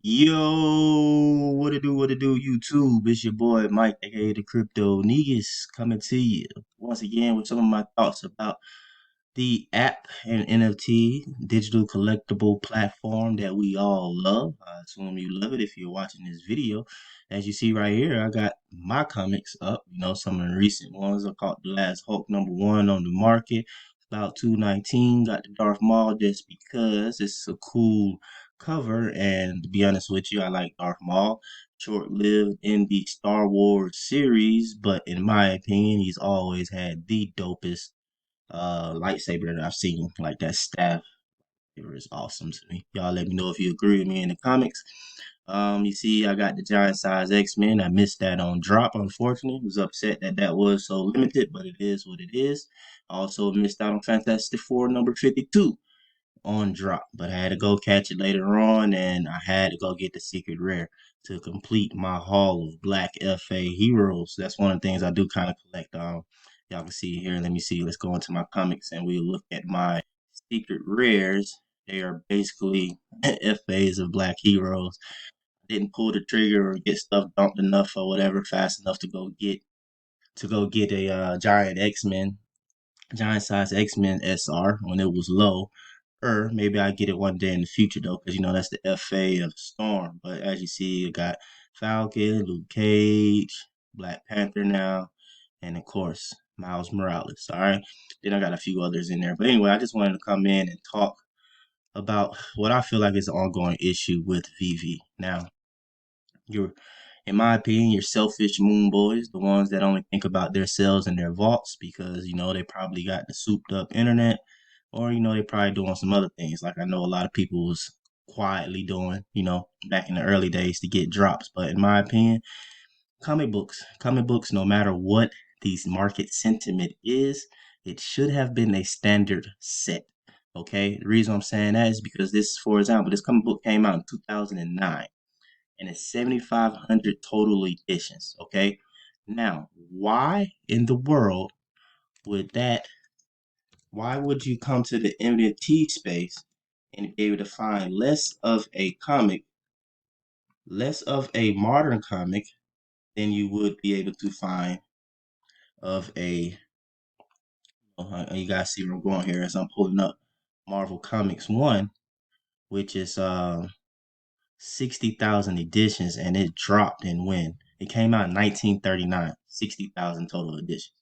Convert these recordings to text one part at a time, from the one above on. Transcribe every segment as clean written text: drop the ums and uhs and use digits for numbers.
Yo, what it do, YouTube? It's your boy Mike, aka the Crypto Negus, coming to you once again with some of my thoughts about the app and NFT digital collectible platform that we all love. I assume you love it if you're watching this video. As you see right here, I got my comics up. Some of the recent ones. I caught the last Hulk #1 on the market, about 219. Got the Darth Maul just because it's a cool cover. And to be honest with you, I like Darth Maul. Short-lived in the Star Wars series, but in my opinion, he's always had the dopest lightsaber that I've seen. Like that staff, it was awesome to me. Y'all let me know if you agree with me in the comments. You see, I got the giant size X-Men. I missed that on drop, unfortunately. Was upset that that was so limited, but it is what it is. I also missed out on Fantastic Four number 52 on drop, but I had to go catch it later on, and I had to go get the secret rare to complete my haul of Black FA heroes. That's one of the things I do kind of collect. Y'all can see here. Let me see. Let's go into my comics and we look at my secret rares. They are basically FAs of Black heroes. Didn't pull the trigger or get stuff dumped enough or whatever fast enough to go get a giant X-Men, giant size X-Men SR when it was low. Or maybe I get it one day in the future though, because that's the FA of Storm. But as you see, I got Falcon, Luke Cage, Black Panther now, and of course Miles Morales. All right. Then I got a few others in there. But anyway, I just wanted to come in and talk about what I feel like is an ongoing issue with Veve. Now, you're in my opinion, your selfish moon boys, the ones that only think about themselves and their vaults because they probably got the souped up internet, or they probably doing some other things. Like I know a lot of people was quietly doing, back in the early days to get drops. But in my opinion, comic books, no matter what these market sentiment is, it should have been a standard set. Okay, the reason I'm saying that is because this, for example, this comic book came out in 2009 and it's 7,500 total editions. Okay, now why in the world would that? Why would you come to the NFT space and be able to find less of a modern comic than you would be able to find of a? You guys see where I'm going here as I'm pulling up Marvel Comics 1, which is 60,000 editions, and it dropped in when it came out in 1939. 60,000 total editions.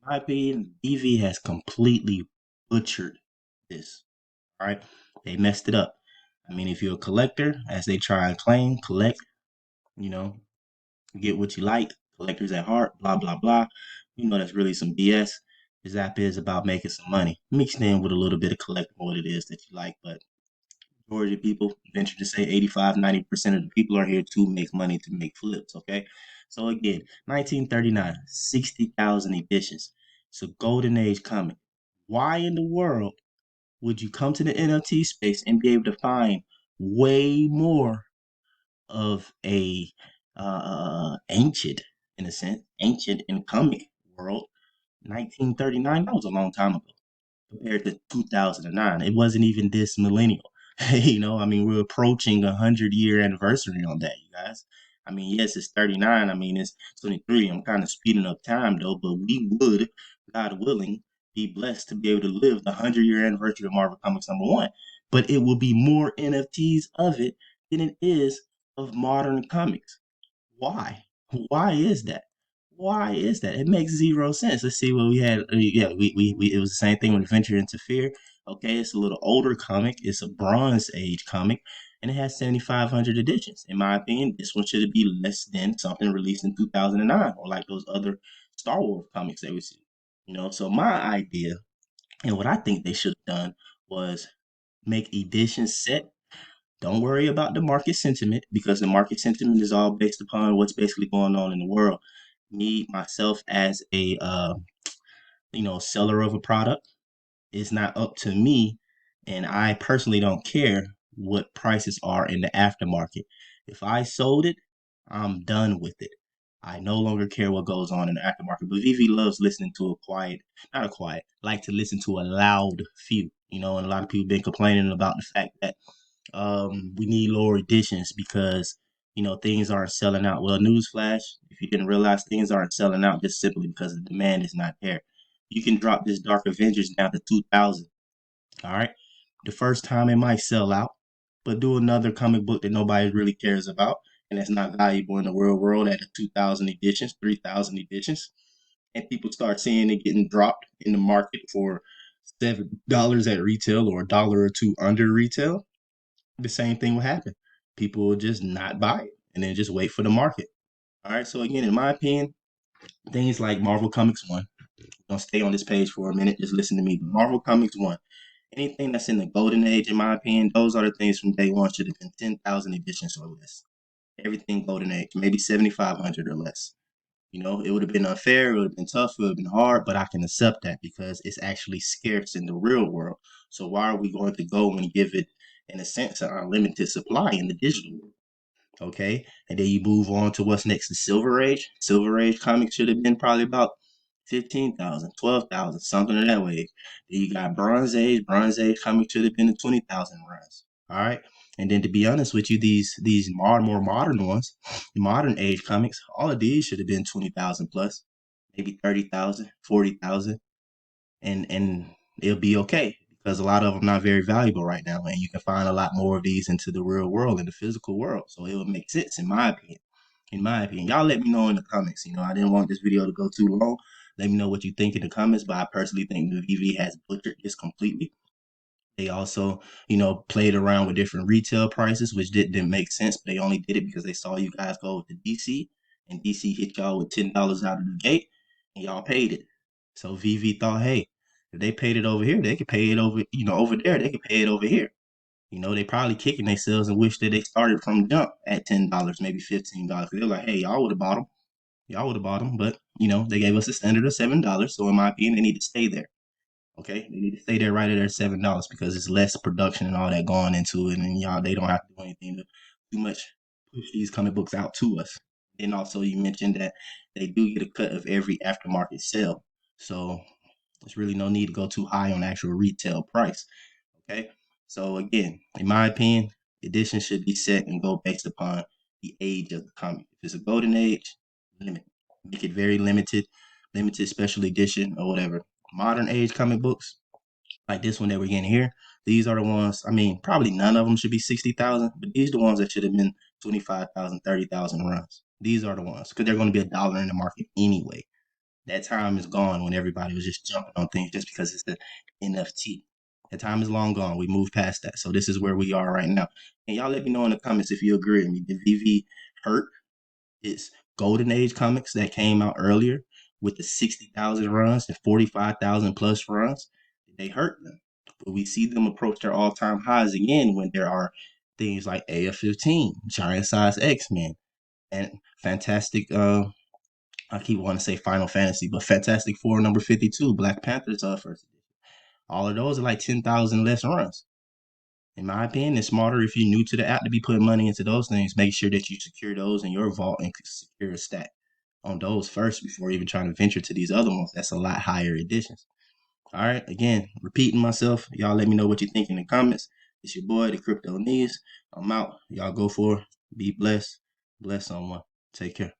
In my opinion, DV has completely butchered this. All right, they messed it up. I mean, if you're a collector, as they try and claim, collect, you know, get what you like, collectors at heart, blah blah blah. That's really some BS. This app is about making some money, mixed in with a little bit of collecting what it is that you like. But majority of people, venture to say 85, 90% of the people are here to make money, to make flips. Okay, so again, 1939, 60,000 editions. It's a golden age comic. Why in the world would you come to the NFT space and be able to find way more of a ancient, in a sense, ancient in comic world? 1939, that was a long time ago compared to 2009. It wasn't even this millennial. I mean, we're approaching 100-year anniversary on that, you guys. I mean, yes, it's 39. I mean, it's 23. I'm kind of speeding up time though, but we would, God willing, be blessed to be able to live the 100-year anniversary of Marvel Comics #1. But it will be more NFTs of it than it is of modern comics. Why? Why is that? Why is that? It makes zero sense. Let's see what we had. Yeah, we it was the same thing with Adventure Interfere. Okay, it's a little older comic. It's a Bronze Age comic, and it has 7,500 editions. In my opinion, this one should be less than something released in 2009, or like those other Star Wars comics that we see. So my idea and what I think they should have done was make editions set. Don't worry about the market sentiment because the market sentiment is all based upon what's basically going on in the world. Me, myself, as a seller of a product, it's not up to me, and I personally don't care what prices are in the aftermarket. If I sold it, I'm done with it. I no longer care what goes on in the aftermarket. But Vivi loves listening to not a quiet, like to listen to a loud few. And a lot of people been complaining about the fact that We need lower editions because things aren't selling out. Well, newsflash, if you didn't realize, things aren't selling out just simply because the demand is not there. You can drop this Dark Avengers down to 2,000. All right, the first time it might sell out, but do another comic book that nobody really cares about and that's not valuable in the real world at a 2,000 editions, 3,000 editions, and people start seeing it getting dropped in the market for $7 at retail or a dollar or two under retail. The same thing will happen. People will just not buy it and then just wait for the market. All right. So again, in my opinion, things like Marvel Comics 1, don't stay on this page for a minute. Just listen to me. Marvel Comics 1, anything that's in the golden age, in my opinion, those are the things from day one should have been 10,000 editions or less. Everything golden age, maybe 7,500 or less. It would have been unfair, it would have been tough, it would have been hard, but I can accept that because it's actually scarce in the real world. So why are we going to go and give it, in a sense, an unlimited supply in the digital world? Okay, and then you move on to what's next, the Silver Age. Silver Age comics should have been probably about 15,000, 12,000, something of that way. Then you got Bronze Age. Bronze Age comics should have been the 20,000 runs. All right. And then to be honest with you, these more modern ones, modern age comics, all of these should have been 20,000 plus, maybe 30,000, 40,000, and it'll be okay because a lot of them not very valuable right now, and you can find a lot more of these into the real world, in the physical world. So it would make sense in my opinion. In my opinion, y'all let me know in the comments. I didn't want this video to go too long. Let me know what you think in the comments. But I personally think the VV has butchered this completely. They also, played around with different retail prices, which didn't make sense. But they only did it because they saw you guys go to DC, and DC hit y'all with $10 out of the gate, and y'all paid it. So VV thought, hey, if they paid it over here, they could pay it over there. They could pay it over here. They probably kicking themselves and wish that they started from jump at $10, maybe $15. They're like, hey, y'all would have bought them. Y'all would have bought them, but they gave us a standard of $7. So in my opinion, they need to stay there. Okay, they need to stay there right at their $7 because it's less production and all that going into it, and y'all they don't have to do anything to too much push these comic books out to us. And also, you mentioned that they do get a cut of every aftermarket sale, so there's really no need to go too high on actual retail price. Okay, so again, in my opinion, edition should be set and go based upon the age of the comic. If it's a golden age, limit, make it very limited, limited special edition or whatever. Modern age comic books like this one that we're getting here, these are the ones. I mean, probably none of them should be 60,000, but these are the ones that should have been 25,000, 30,000 runs. These are the ones because they're going to be a dollar in the market anyway. That time is gone when everybody was just jumping on things just because it's the NFT. That time is long gone. We moved past that. So this is where we are right now. And y'all let me know in the comments if you agree with me. Did VV hurt its golden age comics that came out earlier with the 60,000 runs and 45,000 plus runs? Did they hurt them? But we see them approach their all-time highs again when there are things like AF-15, Giant Size X-Men, and Fantastic I keep wanting to say Final Fantasy, but Fantastic Four number 52, Black Panther's first edition. All of those are like 10,000 less runs. In my opinion, it's smarter if you're new to the app to be putting money into those things. Make sure that you secure those in your vault and secure a stack on those first before even trying to venture to these other ones. That's a lot higher editions. All right, again, repeating myself. Y'all let me know what you think in the comments. It's your boy, the Crypto Knees. I'm out. Y'all go for it. Be blessed. Bless someone. Take care.